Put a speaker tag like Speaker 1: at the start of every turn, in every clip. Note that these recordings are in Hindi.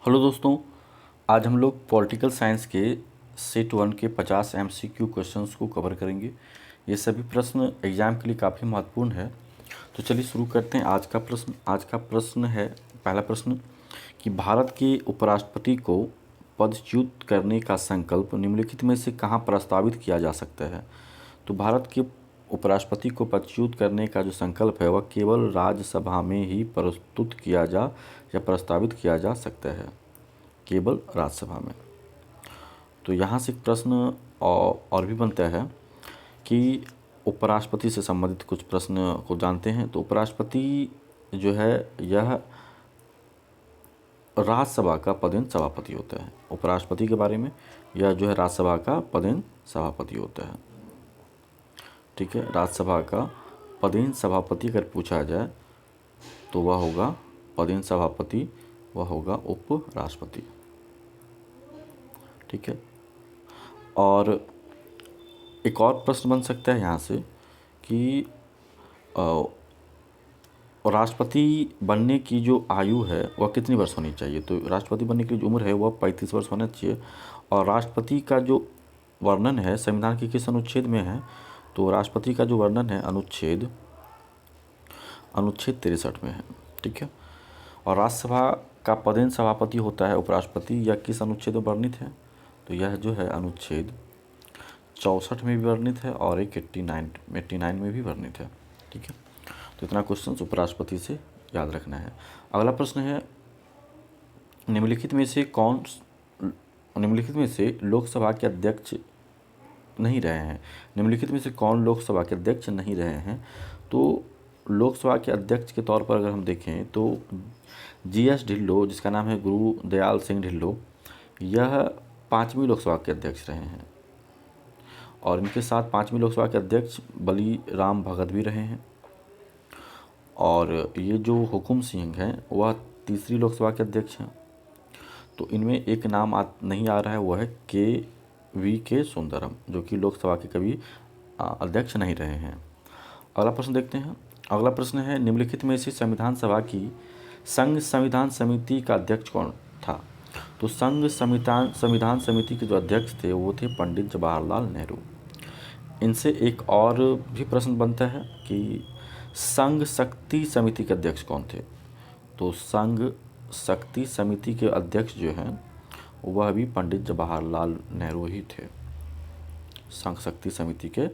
Speaker 1: हेलो दोस्तों, आज हम लोग पॉलिटिकल साइंस के सेट 1 के 50 एमसीक्यू क्वेश्चंस को कवर करेंगे। ये सभी प्रश्न एग्ज़ाम के लिए काफ़ी महत्वपूर्ण है। तो चलिए शुरू करते हैं। आज का प्रश्न है, पहला प्रश्न कि भारत के उपराष्ट्रपति को पदच्युत करने का संकल्प निम्नलिखित में से कहाँ प्रस्तावित किया जा सकता है। तो भारत के उपराष्ट्रपति को पदच्युत करने का जो संकल्प है वह केवल राज्यसभा में ही प्रस्तुत किया जा या प्रस्तावित किया जा सकता है, केवल राज्यसभा में। तो यहाँ से एक प्रश्न और भी बनता है कि उपराष्ट्रपति से संबंधित कुछ प्रश्न को जानते हैं। तो उपराष्ट्रपति जो है यह राज्यसभा का पदेन सभापति होता है। उपराष्ट्रपति के बारे में, यह जो है राज्यसभा का पदेन सभापति होता है। ठीक है, राज्यसभा का पदेन सभापति अगर पूछा जाए तो वह होगा पदेन सभापति, वह होगा उपराष्ट्रपति। ठीक है, और एक और प्रश्न बन सकता है यहाँ से कि राष्ट्रपति बनने की जो आयु है वह कितनी वर्ष होनी चाहिए। तो राष्ट्रपति बनने की जो उम्र है वह 35 वर्ष होना चाहिए। और राष्ट्रपति का जो वर्णन है संविधान के किस अनुच्छेद में है, तो राष्ट्रपति का जो वर्णन है अनुच्छेद 63 में है। ठीक है, और राज्यसभा का पदेन सभापति होता है उपराष्ट्रपति, यह किस अनुच्छेद में वर्णित है, तो यह जो है अनुच्छेद 64 में भी वर्णित है और एक 89 में भी वर्णित है। ठीक है, तो इतना क्वेश्चन उपराष्ट्रपति से याद रखना है। अगला प्रश्न है, निम्नलिखित में से लोकसभा के अध्यक्ष नहीं रहे हैं। निम्नलिखित में से कौन लोकसभा के अध्यक्ष नहीं रहे हैं। तो लोकसभा के अध्यक्ष के तौर पर अगर हम देखें तो GS ढिल्लों, जिसका नाम है गुरुदयाल सिंह ढिल्लों, यह 5वीं लोकसभा के अध्यक्ष रहे हैं। और इनके साथ 5वीं लोकसभा के अध्यक्ष बलीराम भगत भी रहे हैं। और ये जो हुकुम सिंह हैं वह 3री लोकसभा के अध्यक्ष हैं। तो इनमें एक नाम नहीं आ रहा है, वह है KVK सुंदरम, जो कि लोकसभा के कभी अध्यक्ष नहीं रहे हैं। अगला प्रश्न देखते हैं। अगला प्रश्न है, निम्नलिखित में से संविधान सभा की संघ संविधान समिति का अध्यक्ष कौन था। तो संघ संविधान समिति के जो अध्यक्ष थे वो थे पंडित जवाहरलाल नेहरू। इनसे एक और भी प्रश्न बनता है कि संघ शक्ति समिति के अध्यक्ष कौन थे। तो संघ शक्ति समिति के अध्यक्ष जो हैं वह भी पंडित जवाहरलाल नेहरू ही थे। संघ शक्ति समिति के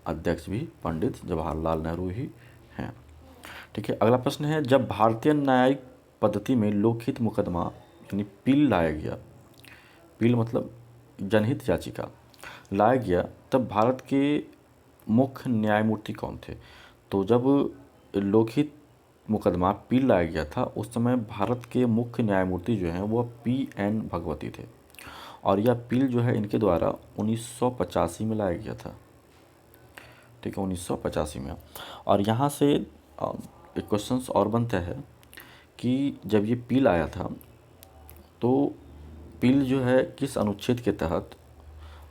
Speaker 1: अध्यक्ष भी पंडित जवाहरलाल नेहरू ही हैं। ठीक है, अगला प्रश्न है, जब भारतीय न्यायिक पद्धति में लोकहित मुकदमा यानी पील लाया गया, पील मतलब जनहित याचिका लाया गया, तब भारत के मुख्य न्यायमूर्ति कौन थे। तो जब लोकहित मुकदमा पील लाया गया था उस समय भारत के मुख्य न्यायमूर्ति जो हैं वह PN भगवती थे। और यह पील जो है इनके द्वारा 1985 में लाया गया था। ठीक है, 1985 में। और यहाँ से एक क्वेश्चन और बनता है कि जब ये पील आया था तो पील जो है किस अनुच्छेद के तहत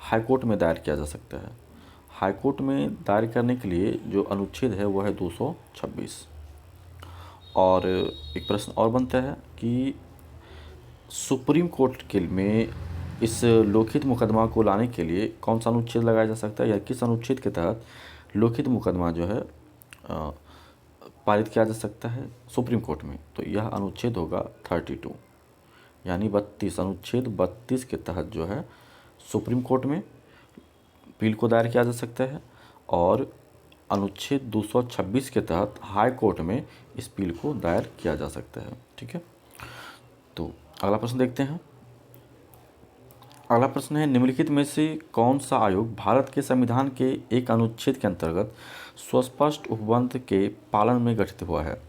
Speaker 1: हाईकोर्ट में दायर किया जा सकता है। हाईकोर्ट में दायर करने के लिए जो अनुच्छेद है वह है 226। और एक प्रश्न और बनता है कि सुप्रीम कोर्ट के में इस लोकहित मुकदमा को लाने के लिए कौन सा अनुच्छेद लगाया जा सकता है, या किस अनुच्छेद के तहत लोकहित मुकदमा जो है पारित किया जा सकता है सुप्रीम कोर्ट में। तो यह अनुच्छेद होगा 32 यानी 32, अनुच्छेद 32 के तहत जो है सुप्रीम कोर्ट में पील को दायर किया जा सकता है। और अनुच्छेद 226 के तहत हाई कोर्ट में इस पील को दायर किया जा सकता है। ठीक है, तो अगला प्रश्न देखते हैं। अगला प्रश्न है, निम्नलिखित में से कौन सा आयोग भारत के संविधान के एक अनुच्छेद के अंतर्गत सुस्पष्ट उपबंध के पालन में गठित हुआ है।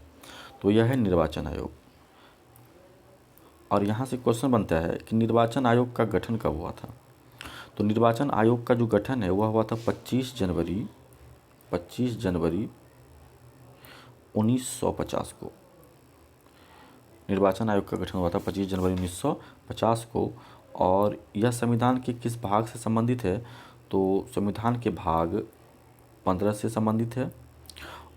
Speaker 1: तो यह है निर्वाचन आयोग। और यहाँ से क्वेश्चन बनता है कि निर्वाचन आयोग का गठन कब हुआ था। तो निर्वाचन आयोग का जो गठन है वह हुआ था 25 जनवरी 1950 को। निर्वाचन आयोग का गठन हुआ था 25 जनवरी 1950 को। और यह संविधान के किस भाग से संबंधित है, तो संविधान के भाग 15 से संबंधित है।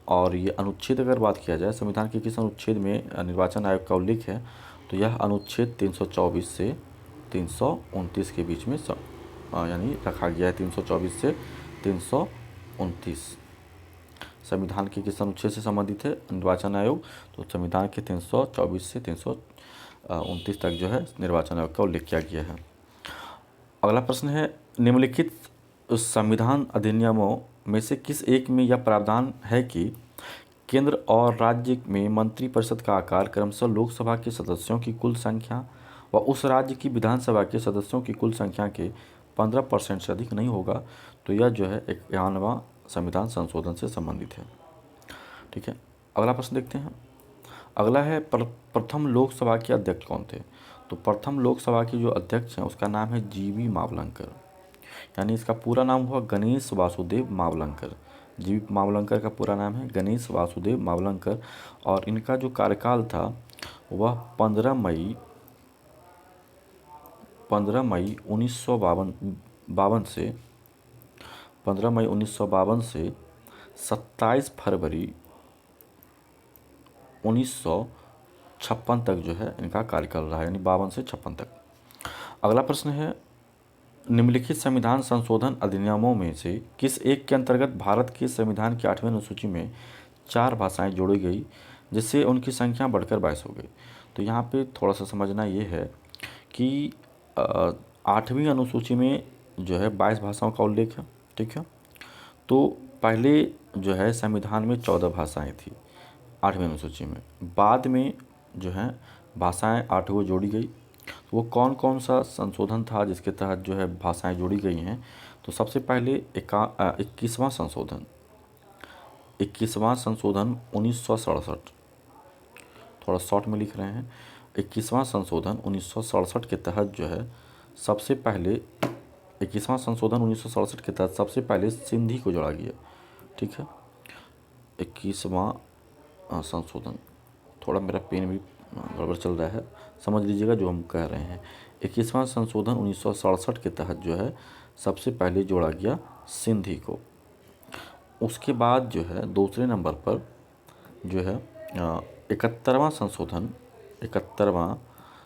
Speaker 1: और ये अनुच्छेद अगर बात किया जाए संविधान के किस अनुच्छेद में निर्वाचन आयोग का उल्लेख है, तो यह अनुच्छेद 324 से 329 के बीच में यानी रखा गया है। 324 से 329 संविधान के किस अनुच्छेद से संबंधित है? निर्वाचन आयोग। तो संविधान के 324 से 329 तक जो है निर्वाचन आयोग का उल्लेख किया गया है। अगला प्रश्न है, निम्नलिखित संविधान अधिनियमों में से किस एक में यह प्रावधान है कि केंद्र और राज्य में मंत्रिपरिषद का आकार क्रमशः लोकसभा के सदस्यों की कुल संख्या व उस राज्य की विधानसभा के सदस्यों की कुल संख्या के 15% से अधिक नहीं होगा? तो यह जो है 51वां संविधान संशोधन से संबंधित है। ठीक है, अगला प्रश्न देखते हैं। अगला है, प्रथम लोकसभा के अध्यक्ष कौन थे? तो प्रथम लोकसभा के जो अध्यक्ष हैं उसका नाम है जीवी मावलंकर, यानी इसका पूरा नाम हुआ गणेश वासुदेव मावलंकर। जीवी मावलंकर का पूरा नाम है गणेश वासुदेव मावलंकर, और इनका जो कार्यकाल था वह 15 मई 1952 से 27 फरवरी 1956 तक जो है इनका कार्यकाल रहा, यानी 52 से 56 तक। अगला प्रश्न है, निम्नलिखित संविधान संशोधन अधिनियमों में से किस एक के अंतर्गत भारत के संविधान की 8वीं अनुसूची में 4 भाषाएं जोड़ी गई, जिससे उनकी संख्या बढ़कर 22 हो गई? तो यहाँ पे थोड़ा सा समझना ये है कि 8वीं अनुसूची में जो है 22 भाषाओं का उल्लेख है। ठीक है, तो पहले जो है संविधान में 14 भाषाएं थी 8वीं अनुसूची में, बाद में जो है भाषाएं 8 को जोड़ी गई। तो वो कौन कौन सा संशोधन था जिसके तहत जो है भाषाएं जोड़ी गई हैं? तो सबसे पहले 21वां संशोधन 1967, थोड़ा शॉर्ट में लिख रहे हैं, 21वां संशोधन 1967 के तहत जो है सबसे पहले 21वां संशोधन 1967 के तहत सबसे पहले सिंधी को जोड़ा गया। ठीक है, 21वां संशोधन, थोड़ा मेरा पेन भी गड़बड़ चल रहा है, समझ लीजिएगा जो हम कह रहे हैं। 21वां संशोधन 1967 के तहत जो है सबसे पहले जोड़ा गया सिंधी को। उसके बाद जो है दूसरे नंबर पर जो है 71वां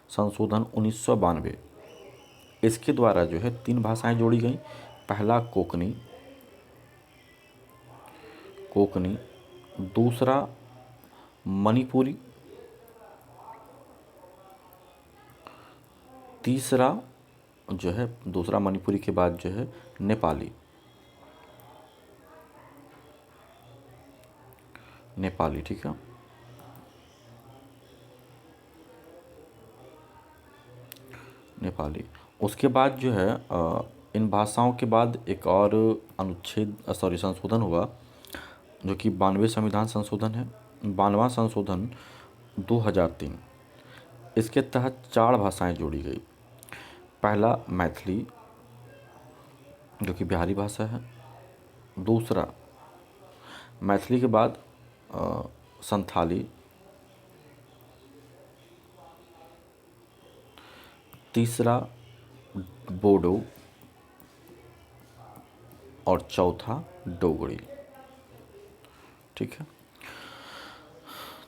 Speaker 1: संशोधन 1992, इसके द्वारा जो है 3 भाषाएं जोड़ी गई। पहला कोकनी, दूसरा मणिपुरी, तीसरा जो है दूसरा मणिपुरी के बाद जो है नेपाली। ठीक है, नेपाली। उसके बाद जो है इन भाषाओं के बाद एक और संशोधन हुआ जो कि 92 संविधान संशोधन है। 92वां संशोधन 2003, इसके तहत 4 भाषाएं जोड़ी गई। पहला मैथिली जो कि बिहारी भाषा है, दूसरा मैथिली के बाद संथाली, तीसरा बोडो और चौथा डोगरी। ठीक है,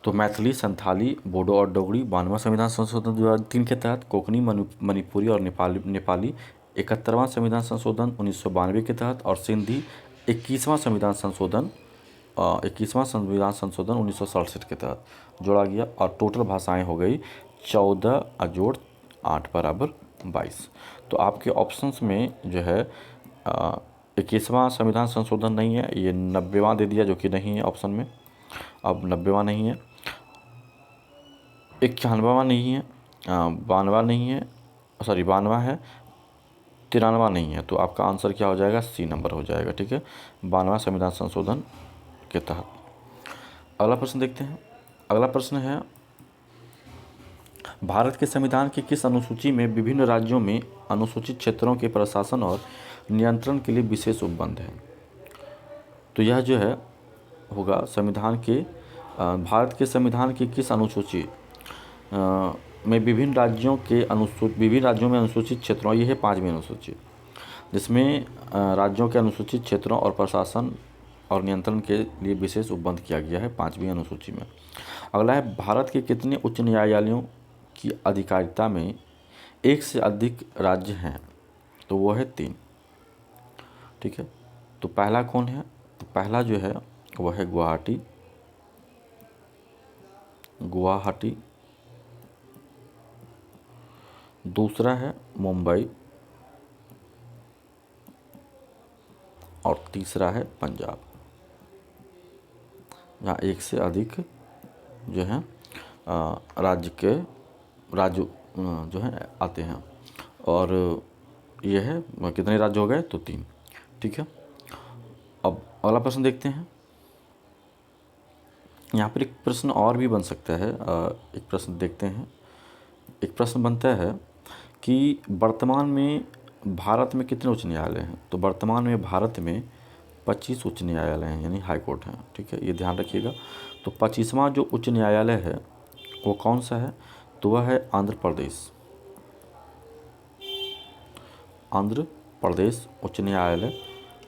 Speaker 1: तो मैथिली, संथाली, बोडो और डोगरी 92वां संविधान संशोधन 2003 के तहत, कोंकणी, मणिपुरी और नेपाली 71वां संविधान संशोधन 1992 के तहत, और सिंधी 21वां संविधान संशोधन 1967 के तहत जोड़ा गया। और टोटल भाषाएं हो गई 14 जोड़ 8 बराबर 22। तो आपके ऑप्शंस में जो है 21वां संविधान संशोधन नहीं है, ये 90वां दे दिया जो कि नहीं है ऑप्शन में। अब 90वां नहीं है, 91वां नहीं है, 92वां नहीं है, 92वां है, 93वां नहीं है। तो आपका आंसर क्या हो जाएगा? सी नंबर हो जाएगा। ठीक है, 92वां संविधान संशोधन के तहत। अगला प्रश्न देखते हैं। अगला प्रश्न है, भारत के संविधान की किस अनुसूची में विभिन्न राज्यों में अनुसूचित क्षेत्रों के प्रशासन और नियंत्रण के लिए विशेष उपबंध है? तो यह जो है होगा संविधान के भारत के संविधान की किस अनुसूची में विभिन्न राज्यों में अनुसूचित क्षेत्रों, ये है 5वीं अनुसूची, जिसमें राज्यों के अनुसूचित क्षेत्रों और प्रशासन और नियंत्रण के लिए विशेष उपबंध किया गया है 5वीं अनुसूची में। अगला है, भारत के कितने उच्च न्यायालयों की अधिकारिता में एक से अधिक राज्य हैं तो वो है 3। ठीक है, तो पहला कौन है? तो पहला जो है वह है गुवाहाटी। दूसरा है मुंबई और तीसरा है पंजाब, जहाँ एक से अधिक जो है राज्य जो है आते हैं। और ये है कितने राज्य हो गए? तो 3। ठीक है, अब अगला प्रश्न देखते हैं। यहाँ पर एक प्रश्न और भी बन सकता है। एक प्रश्न देखते हैं। एक प्रश्न बनता है कि वर्तमान में भारत में कितने उच्च न्यायालय हैं? तो वर्तमान में भारत में 25 उच्च न्यायालय हैं, यानी हाई कोर्ट हैं। ठीक है, ये ध्यान रखिएगा। तो 25वां जो उच्च न्यायालय है वो कौन सा है? तो वह है आंध्र प्रदेश उच्च न्यायालय,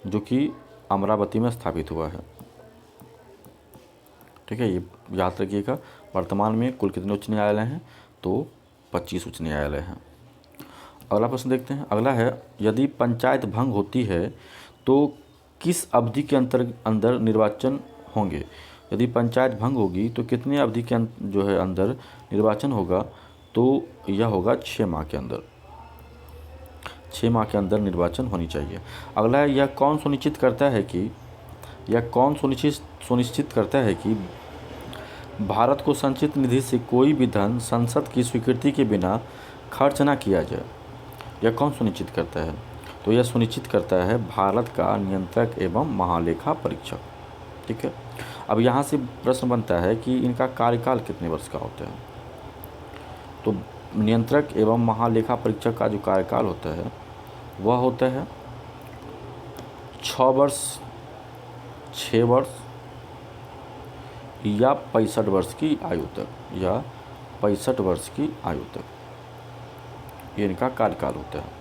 Speaker 1: जो कि अमरावती में स्थापित हुआ है। ठीक है, ये याद रखिएगा। वर्तमान में कुल कितने उच्च न्यायालय हैं? तो 25 उच्च न्यायालय हैं। अगला प्रश्न देखते हैं। अगला है, यदि पंचायत भंग होती है तो किस अवधि के अंदर निर्वाचन होंगे? यदि पंचायत भंग होगी तो कितने अवधि के जो है अंदर निर्वाचन होगा? तो यह होगा 6 माह के अंदर। 6 माह के अंदर निर्वाचन होनी चाहिए। अगला है, यह कौन सुनिश्चित करता है कि भारत को संचित निधि से कोई भी धन संसद की स्वीकृति के बिना खर्च ना किया जाए? यह कौन सुनिश्चित करता है? तो यह सुनिश्चित करता है भारत का नियंत्रक एवं महालेखा परीक्षक। ठीक है, अब यहाँ से प्रश्न बनता है कि इनका कार्यकाल कितने वर्ष का होता है? तो नियंत्रक एवं महालेखा परीक्षक का जो कार्यकाल होता है वह होता है 6 वर्ष, 6 वर्ष या 65 वर्ष की आयु तक, या 65 वर्ष की आयु तक ये इनका कार्यकाल होता है।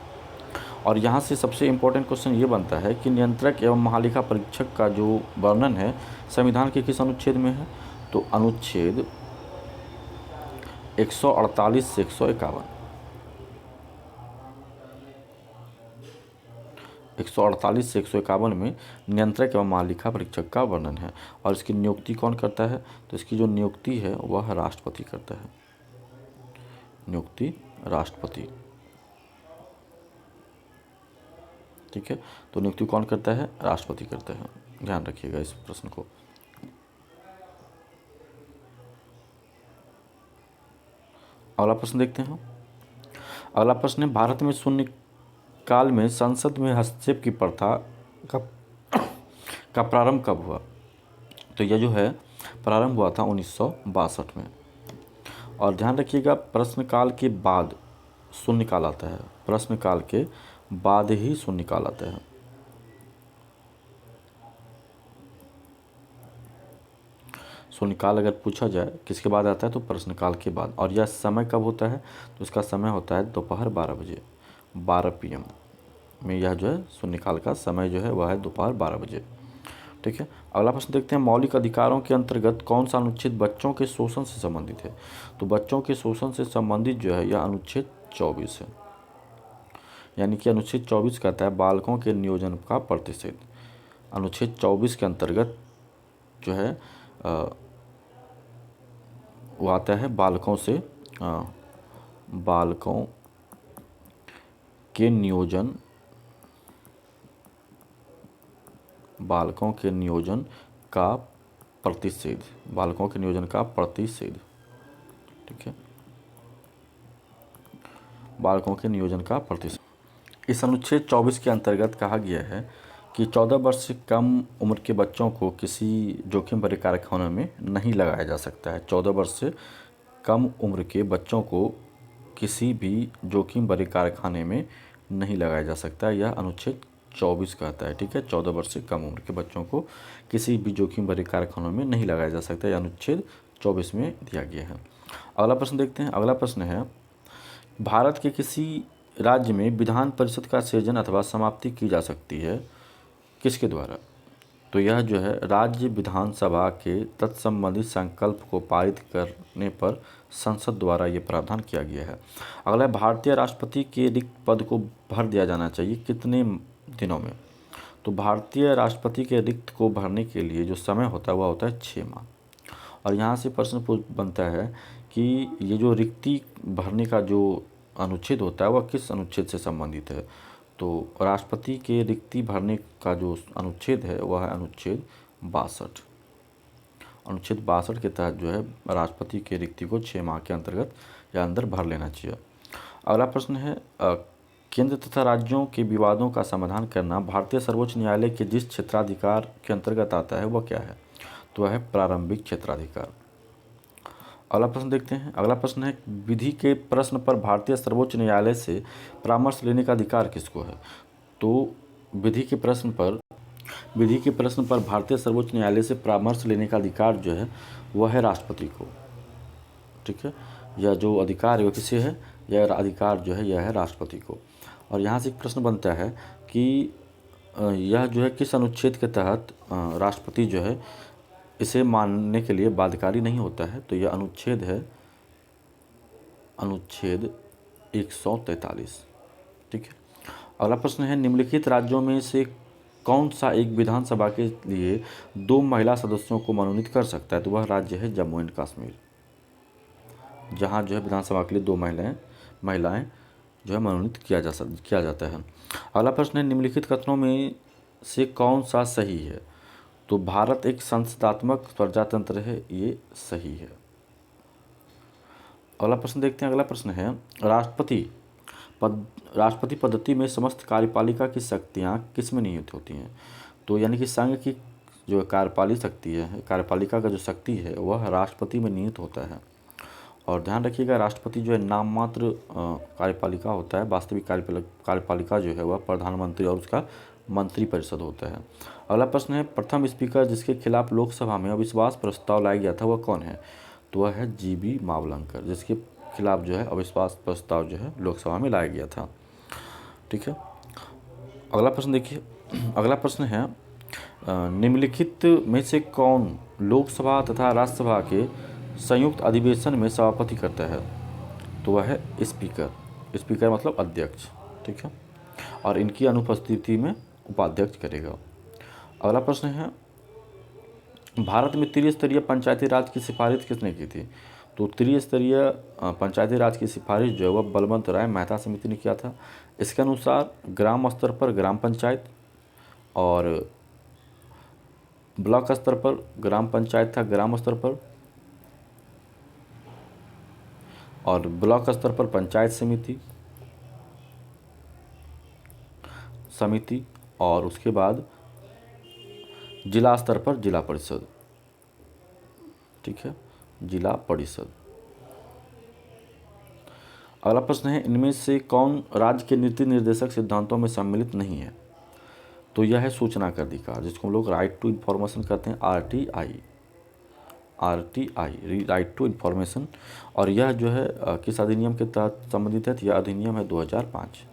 Speaker 1: और यहाँ से सबसे इम्पोर्टेंट क्वेश्चन ये बनता है कि नियंत्रक एवं महालेखा परीक्षक का जो वर्णन है संविधान के किस अनुच्छेद में है? तो अनुच्छेद 148 से 151। 148 से 151 में नियंत्रक एवं महालेखा परीक्षक का वर्णन है। और इसकी नियुक्ति कौन करता है? तो इसकी जो नियुक्ति है वह राष्ट्रपति करता है। नियुक्ति राष्ट्रपति। ठीक है, तो नियुक्ति कौन करता है? राष्ट्रपति करता है। ध्यान रखिएगा इस प्रश्न को। अगला प्रश्न देखते हैं। अगला प्रश्न है, भारत में शून्य काल में संसद में हस्तक्षेप की प्रथा का प्रारंभ कब हुआ? तो यह जो है प्रारंभ हुआ था 1962 में। और ध्यान रखिएगा, प्रश्नकाल के बाद शून्यकाल आता है। प्रश्नकाल के बाद ही शून्यकाल आता है। शून्यकाल अगर पूछा जाए किसके बाद आता है तो प्रश्नकाल के बाद। और यह समय कब होता है? तो इसका समय होता है दोपहर 12 बजे, 12 PM में। यह जो है शून्यकाल का समय जो है वह है दोपहर 12 बजे। ठीक है, अगला प्रश्न देखते हैं। मौलिक अधिकारों के अंतर्गत कौन सा अनुच्छेद बच्चों के शोषण से संबंधित है? तो बच्चों के शोषण से संबंधित जो है यह अनुच्छेद 24 है। यानी कि अनुच्छेद 24 कहता है बालकों के नियोजन का प्रतिषेध। अनुच्छेद 24 के अंतर्गत जो है वो आता है बालकों के नियोजन का प्रतिषेध। बालकों के नियोजन का प्रतिषेध। ठीक है, बालकों के नियोजन का प्रतिषेध। इस अनुच्छेद 24 के अंतर्गत कहा गया है कि 14 वर्ष से कम उम्र के बच्चों को किसी जोखिम भरे कारखानों में नहीं लगाया जा सकता है। 14 वर्ष से कम उम्र के बच्चों को किसी भी जोखिम भरे कारखाने में नहीं लगाया जा सकता। यह अनुच्छेद 24 कहता है। ठीक है, 14 वर्ष से कम उम्र के बच्चों को किसी भी जोखिम भरे कारखानों में नहीं लगाया जा सकता। यह अनुच्छेद 24 में दिया गया है। अगला प्रश्न देखते हैं। अगला प्रश्न है, भारत के किसी राज्य में विधान परिषद का सृजन अथवा समाप्ति की जा सकती है किसके द्वारा? तो यह जो है राज्य विधानसभा के तत्संबंधी संकल्प को पारित करने पर संसद द्वारा ये प्रावधान किया गया है। अगला है, भारतीय राष्ट्रपति के रिक्त पद को भर दिया जाना चाहिए कितने दिनों में? तो भारतीय राष्ट्रपति के रिक्त को भरने के लिए जो समय होता है वह होता है 6 माह। और यहाँ से प्रश्न बनता है कि ये जो रिक्ति भरने का जो अनुच्छेद होता है वह किस अनुच्छेद से संबंधित है? तो राष्ट्रपति के रिक्ति भरने का जो अनुच्छेद है वह है अनुच्छेद 62। अनुच्छेद 62 के तहत जो है राष्ट्रपति के रिक्ति को 6 माह के अंतर्गत या अंदर भर लेना चाहिए। अगला प्रश्न है, केंद्र तथा राज्यों के विवादों का समाधान करना भारतीय सर्वोच्च न्यायालय के जिस क्षेत्राधिकार के अंतर्गत आता है वह क्या है? तो वह है प्रारंभिक क्षेत्राधिकार। अगला प्रश्न देखते हैं। अगला प्रश्न है, विधि के प्रश्न पर भारतीय सर्वोच्च न्यायालय से परामर्श लेने का अधिकार किसको है? तो विधि के प्रश्न पर भारतीय सर्वोच्च न्यायालय से परामर्श लेने का अधिकार जो है वह है राष्ट्रपति को। ठीक है, यह जो अधिकार है वह किसे है? यह अधिकार जो है यह है राष्ट्रपति को। और यहाँ से एक प्रश्न बनता है कि यह जो है किस अनुच्छेद के तहत राष्ट्रपति जो है इसे मानने के लिए बाध्यकारी नहीं होता है? तो यह अनुच्छेद है अनुच्छेद 143। ठीक है। अगला प्रश्न है, निम्नलिखित राज्यों में से कौन सा एक विधानसभा के लिए 2 महिला सदस्यों को मनोनीत कर सकता है? तो वह राज्य है जम्मू एंड कश्मीर, जहाँ जो है विधानसभा के लिए 2 महिलाएं जो है मनोनीत किया जाता है। अगला प्रश्न है, निम्नलिखित कथनों में से कौन सा सही है? तो भारत एक संसदात्मक प्रजातंत्र है, ये सही है। अगला प्रश्न देखते हैं। अगला प्रश्न है, राष्ट्रपति पद्धति में समस्त कार्यपालिका की शक्तियाँ किसमें निहित होती हैं? तो यानी कि संघ की जो कार्यपालिका का जो शक्ति है वह राष्ट्रपति में निहित होता है। और ध्यान रखिएगा, राष्ट्रपति जो है नाम मात्र कार्यपालिका होता है, वास्तविक कार्यपालिका जो है वह प्रधानमंत्री और उसका मंत्रिपरिषद होता है। अगला प्रश्न है, प्रथम स्पीकर जिसके खिलाफ लोकसभा में अविश्वास प्रस्ताव लाया गया था वह कौन है? तो वह है जीबी मावलंकर, जिसके खिलाफ जो है अविश्वास प्रस्ताव जो है लोकसभा में लाया गया था। ठीक है। अगला प्रश्न देखिए। अगला प्रश्न है, निम्नलिखित में से कौन लोकसभा तथा राज्यसभा के संयुक्त अधिवेशन में सभापति करता है? तो वह है स्पीकर मतलब अध्यक्ष। ठीक है। और इनकी अनुपस्थिति में उपाध्यक्ष करेगा। अगला प्रश्न है, भारत में त्रिस्तरीय पंचायती राज की सिफारिश किसने की थी? तो त्रिस्तरीय पंचायती राज की सिफारिश जो है वह बलवंत राय मेहता समिति ने किया था। इसके अनुसार ग्राम स्तर पर ग्राम पंचायत और ब्लॉक स्तर पर ग्राम पंचायत था ग्राम स्तर पर, और ब्लॉक स्तर पर पंचायत समिति और उसके बाद जिला स्तर पर जिला परिषद। ठीक है, जिला परिषद। अगला प्रश्न है, इनमें से कौन राज्य के नीति निर्देशक सिद्धांतों में सम्मिलित नहीं है? तो यह है सूचना का अधिकार, जिसको हम लोग राइट टू इन्फॉर्मेशन कहते हैं, आरटीआई, राइट टू इन्फॉर्मेशन। और यह जो है किस अधिनियम के तहत संबंधित है? यह अधिनियम है 2005।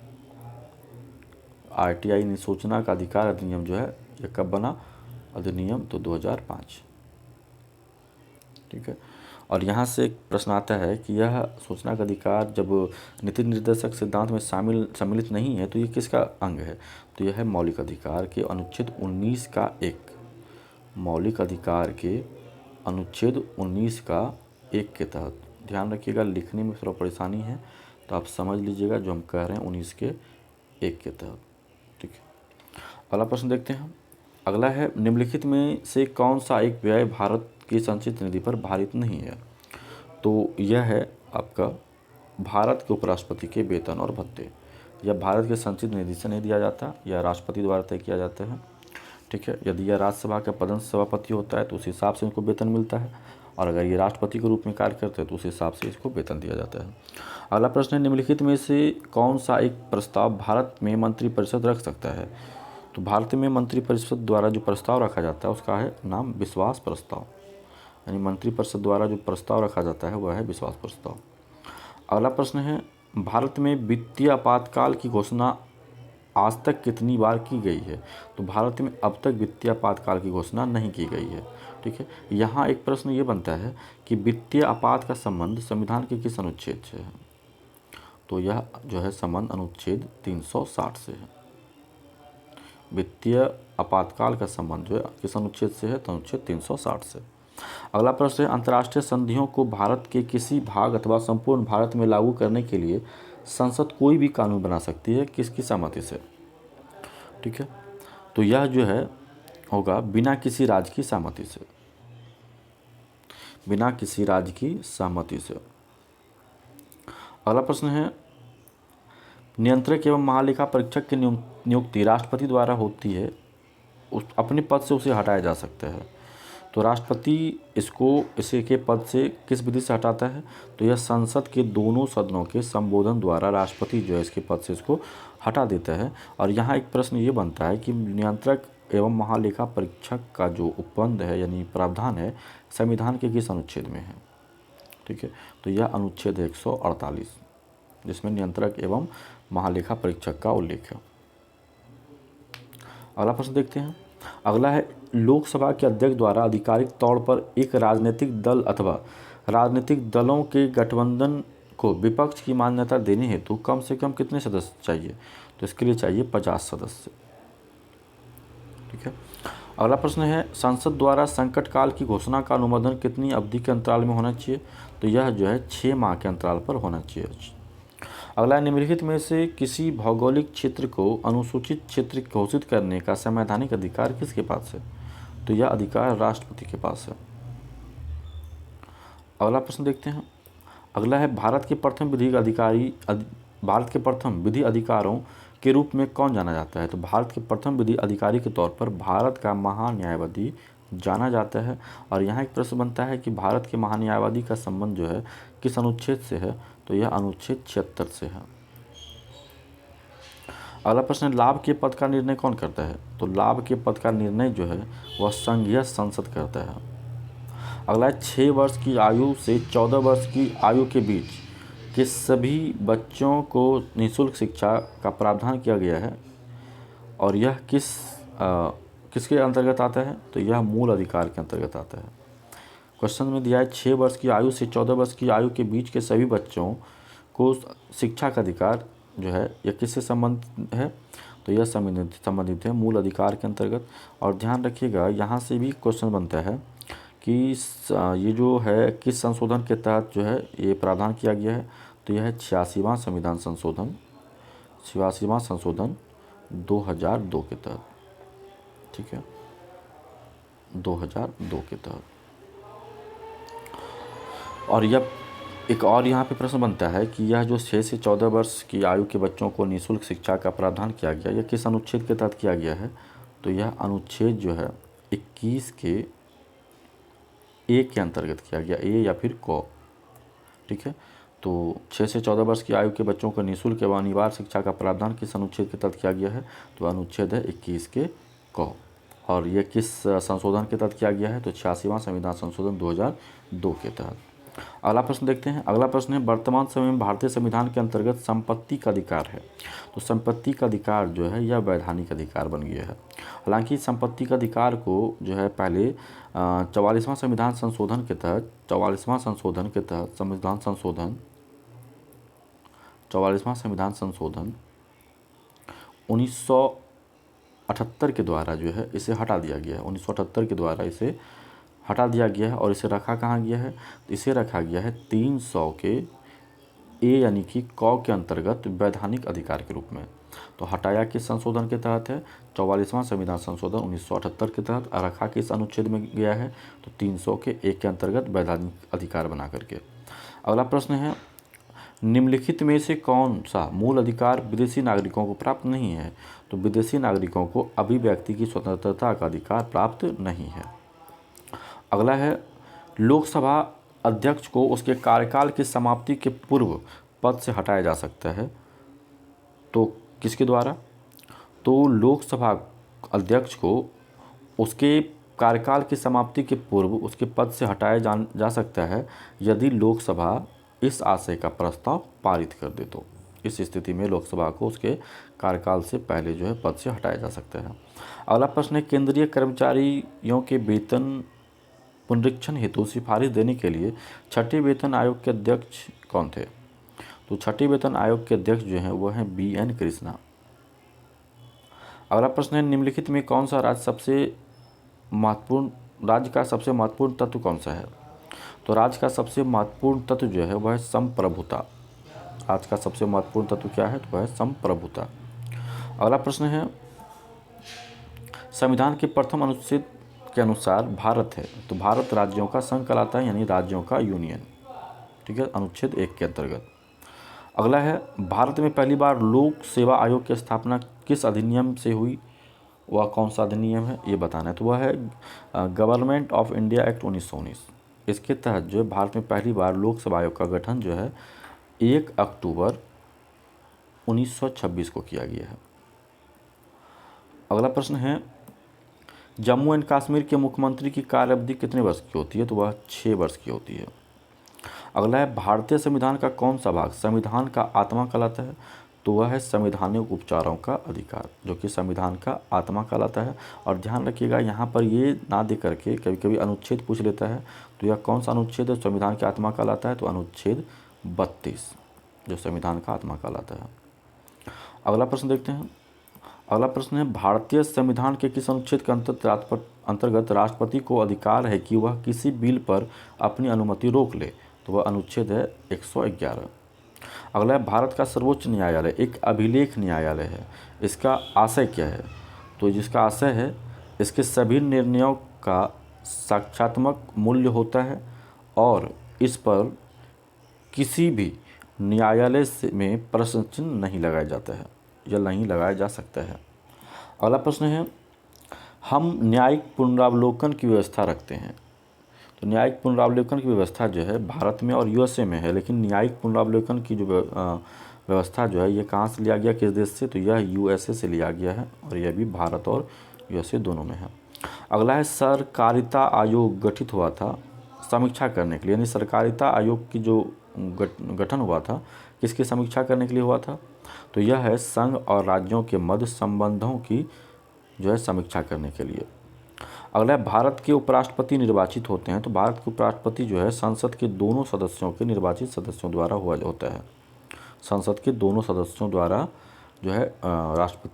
Speaker 1: आरटीआई ने सूचना का अधिकार अधिनियम जो है यह कब बना? अधिनियम तो 2005। ठीक है। और यहाँ से एक प्रश्न आता है कि यह सूचना का अधिकार जब नीति निर्देशक सिद्धांत में सम्मिलित नहीं है तो ये किसका अंग है? तो यह है मौलिक अधिकार के अनुच्छेद 19 का एक, मौलिक अधिकार के अनुच्छेद 19 का 1 के तहत। ध्यान रखिएगा, लिखने में थोड़ा परेशानी है तो आप समझ लीजिएगा जो हम कह रहे हैं 19 के 1 के तहत। ठीक है। अगला प्रश्न देखते हैं। अगला है, निम्नलिखित में से कौन सा एक व्यय भारत की संचित निधि पर भारित नहीं है? तो यह है आपका भारत के उपराष्ट्रपति के वेतन और भत्ते। यह भारत के संचित निधि से नहीं दिया जाता, यह राष्ट्रपति द्वारा तय किया जाता है। ठीक है। यदि यह राज्यसभा का पदस्थ सभापति होता है तो उस हिसाब से इनको वेतन मिलता है, और अगर ये राष्ट्रपति के रूप में कार्य करते हैं तो उस हिसाब से इसको वेतन दिया जाता है। अगला प्रश्न है, निम्नलिखित में से कौन सा एक प्रस्ताव भारत में मंत्रिपरिषद रख सकता है? तो भारत में मंत्रिपरिषद द्वारा जो प्रस्ताव रखा जाता है उसका है नाम विश्वास प्रस्ताव, यानी मंत्रिपरिषद द्वारा जो प्रस्ताव रखा जाता है वह है विश्वास प्रस्ताव। अगला प्रश्न है, भारत में वित्तीय आपातकाल की घोषणा आज तक कितनी बार की गई है? तो भारत में अब तक वित्तीय आपातकाल की घोषणा नहीं की गई है। ठीक है, यहाँ एक प्रश्न ये बनता है कि वित्तीय आपात का संबंध संविधान के किस अनुच्छेद से है? तो यह जो है संबंध अनुच्छेद 360 से है। वित्तीय आपातकाल का संबंध जो है किस अनुच्छेद से है? तो अनुच्छेद 360 से। अगला प्रश्न है, अंतर्राष्ट्रीय संधियों को भारत के किसी भाग अथवा संपूर्ण भारत में लागू करने के लिए संसद कोई भी कानून बना सकती है, किसकी सहमति से? ठीक है, तो यह जो है होगा बिना किसी राज्य की सहमति से, बिना किसी राज्य की सहमति से। अगला प्रश्न है, नियंत्रक एवं महालेखा परीक्षक की नियुक्ति राष्ट्रपति द्वारा होती है, उस अपने पद से उसे हटाया जा सकता है। तो राष्ट्रपति इसे के पद से किस विधि से हटाता है? तो यह संसद के दोनों सदनों के संबोधन द्वारा राष्ट्रपति जो है इसके पद से इसको हटा देता है। और यहाँ एक प्रश्न ये बनता है कि नियंत्रक एवं महालेखा परीक्षक का जो उपबंध है यानी प्रावधान है संविधान के किस अनुच्छेद में है? ठीक है, तो यह अनुच्छेद 148 जिसमें नियंत्रक एवं महालेखा परीक्षक का उल्लेख है। अगला प्रश्न देखते हैं। अगला है, लोकसभा के अध्यक्ष द्वारा आधिकारिक तौर पर एक राजनीतिक दल अथवा राजनीतिक दलों के गठबंधन को विपक्ष की मान्यता देने हेतु कम से कम कितने सदस्य चाहिए? तो इसके लिए चाहिए 50 सदस्य। ठीक है, अगला प्रश्न है, संसद द्वारा संकट काल की घोषणा का अनुमोदन कितनी अवधि के अंतराल में होना चाहिए? तो यह जो है 6 माह के अंतराल पर होना चाहिए। अगला, निम्नलिखित में से किसी भौगोलिक क्षेत्र को अनुसूचित क्षेत्र घोषित करने का संवैधानिक अधिकार किसके पास है? तो यह अधिकार राष्ट्रपति के पास है। अगला प्रश्न देखते हैं। अगला है, भारत के प्रथम विधि अधिकारों के रूप में कौन जाना जाता है? तो भारत के प्रथम विधि अधिकारी के तौर पर भारत का महान्यायवादी जाना जाता है। और यहाँ एक प्रश्न बनता है कि भारत के महान्यायवादी का संबंध जो है किस अनुच्छेद से है? तो यह अनुच्छेद 76 से है। अगला प्रश्न, लाभ के पद का निर्णय कौन करता है? तो लाभ के पद का निर्णय जो है वह संघीय संसद करता है। अगला है, 6 वर्ष की आयु से 14 वर्ष की आयु के बीच के सभी बच्चों को निःशुल्क शिक्षा का प्रावधान किया गया है और यह किसके अंतर्गत आता है? तो यह मूल अधिकार के अंतर्गत आता है। क्वेश्चन में दिया है 6 वर्ष की आयु से 14 वर्ष की आयु के बीच के सभी बच्चों को शिक्षा का अधिकार जो है यह किससे संबंधित है? तो यह संबंधित है मूल अधिकार के अंतर्गत। और ध्यान रखिएगा यहाँ से भी क्वेश्चन बनता है कि ये जो है किस संशोधन के तहत जो है ये प्रावधान किया गया है? तो यह है 86वां संविधान संशोधन 2002 के तहत। ठीक है, 2002 के तहत। और यह एक और यहाँ पे प्रश्न बनता है कि यह जो 6 से 14 वर्ष की आयु के बच्चों को निःशुल्क शिक्षा का प्रावधान किया गया, यह किस अनुच्छेद के तहत किया गया है? तो यह अनुच्छेद जो है 21 के ए के अंतर्गत किया गया, ए या फिर क। ठीक है, तो 6 से 14 वर्ष की आयु के बच्चों को निःशुल्क एवं अनिवार्य शिक्षा का प्रावधान किस अनुच्छेद के तहत किया गया है? तो अनुच्छेद है 21 के क। और यह किस संशोधन के तहत किया गया है? तो 86वां संविधान संशोधन 2002 के तहत। अगला प्रश्न देखते हैं। अगला प्रश्न है, वर्तमान समय में भारतीय संविधान के अंतर्गत संपत्ति का अधिकार है। तो संपत्ति का अधिकार जो है यह वैधानिक अधिकार बन गया है। हालांकि संपत्ति का अधिकार को जो है पहले 44वां संविधान संशोधन के तहत 44वां संविधान संशोधन 1978 के द्वारा जो है इसे हटा दिया गया है। 1978 के द्वारा इसे हटा दिया गया है। और इसे रखा कहाँ गया है? तो इसे रखा गया है 300 के ए यानी कि क के अंतर्गत वैधानिक अधिकार के रूप में। तो हटाया किस संशोधन के तहत है? 44वां संविधान संशोधन 1978 के तहत। रखा किस अनुच्छेद में गया है? तो 300 के ए के अंतर्गत वैधानिक अधिकार बना करके। अगला प्रश्न है, निम्नलिखित में से कौन सा मूल अधिकार विदेशी नागरिकों को प्राप्त नहीं है? तो विदेशी नागरिकों को अभिव्यक्ति की स्वतंत्रता का अधिकार प्राप्त नहीं है। अगला है, लोकसभा अध्यक्ष को उसके कार्यकाल की समाप्ति के पूर्व पद से हटाया जा सकता है। तो किसके द्वारा? तो लोकसभा अध्यक्ष को उसके कार्यकाल की समाप्ति के पूर्व उसके पद से हटाया जा सकता है यदि लोकसभा इस आशय का प्रस्ताव पारित कर दे तो। इस स्थिति में लोकसभा को उसके कार्यकाल से पहले जो है पद से हटाया जा सकता है। अगला प्रश्न है, केंद्रीय कर्मचारियों के वेतन पुनरीक्षण हेतु सिफारिश देने के लिए छठे वेतन आयोग के अध्यक्ष कौन थे? तो छठे वेतन आयोग के अध्यक्ष जो हैं वो हैं BN कृष्णा। अगला प्रश्न है, निम्नलिखित में कौन सा राज्य का सबसे महत्वपूर्ण तत्व कौन सा है? तो राज्य का सबसे महत्वपूर्ण तत्व जो है वह है संप्रभुता। राज्य का सबसे महत्वपूर्ण तत्व क्या है? तो वह है संप्रभुता। अगला प्रश्न है, संविधान के प्रथम अनुच्छेद के अनुसार भारत है, तो भारत राज्यों का संघ कहलाता है, यानी राज्यों का यूनियन। ठीक है, अनुच्छेद 1 के अंतर्गत। अगला है, भारत में पहली बार लोक सेवा आयोग की स्थापना किस अधिनियम से हुई? वह कौन सा अधिनियम है ये बताना है। तो वह है गवर्नमेंट ऑफ इंडिया एक्ट 1919। इसके तहत जो है भारत में पहली बार लोक सेवा आयोग का गठन जो है 1 अक्टूबर 1926 को किया गया है। अगला प्रश्न है, जम्मू एंड कश्मीर के मुख्यमंत्री की कार्य अवधि कितने वर्ष की होती है? तो वह 6 वर्ष की होती है। अगला है, भारतीय संविधान का कौन सा भाग संविधान का आत्मा कहलाता है? तो वह है संवैधानिक उपचारों का अधिकार, जो कि संविधान का आत्मा कहलाता है। और ध्यान रखिएगा, यहाँ पर ये ना दे करके कभी कभी अनुच्छेद पूछ लेता है, तो यह कौन सा अनुच्छेद है संविधान की आत्मा कहलाता है? तो अनुच्छेद 32 जो संविधान का आत्मा कहलाता है। अगला प्रश्न देखते हैं। अगला प्रश्न है, भारतीय संविधान के किस अनुच्छेद के अंतर्गत राष्ट्रपति को अधिकार है कि वह किसी बिल पर अपनी अनुमति रोक ले? तो वह अनुच्छेद है 111। अगला है, भारत का सर्वोच्च न्यायालय एक अभिलेख न्यायालय है, इसका आशय क्या है? तो जिसका आशय है, इसके सभी निर्णयों का साक्ष्यात्मक मूल्य होता है और इस पर किसी भी न्यायालय में प्रश्न चिन्ह नहीं लगाया जाता है या नहीं लगाया जा सकता है। अगला प्रश्न है, हम न्यायिक पुनरावलोकन की व्यवस्था रखते हैं। तो न्यायिक पुनरावलोकन की व्यवस्था जो है भारत में और USA में है, लेकिन न्यायिक पुनरावलोकन की जो व्यवस्था जो है ये कहाँ से लिया गया, किस देश से? तो यह USA से लिया गया है और यह भी भारत और USA दोनों में है। अगला है, सहकारिता आयोग गठित हुआ था समीक्षा करने के लिए, यानी सहकारिता आयोग की जो गठन हुआ था किसकी समीक्षा करने के लिए हुआ था? तो यह है संघ और राज्यों के मध्य संबंधों की जो है समीक्षा करने के लिए। अगला है, भारत के उपराष्ट्रपति निर्वाचित होते हैं। तो भारत के उपराष्ट्रपति जो है संसद के दोनों सदस्यों के निर्वाचित सदस्यों द्वारा होता है। संसद के दोनों सदस्यों द्वारा जो है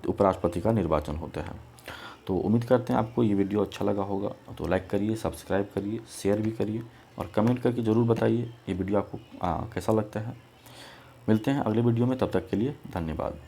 Speaker 1: उपराष्ट्रपति का निर्वाचन होता है। तो उम्मीद करते हैं आपको ये वीडियो अच्छा लगा होगा, तो लाइक करिए, सब्सक्राइब करिए, शेयर भी करिए और कमेंट करके ज़रूर बताइए ये वीडियो आपको कैसा लगता है। मिलते हैं अगले वीडियो में, तब तक के लिए धन्यवाद।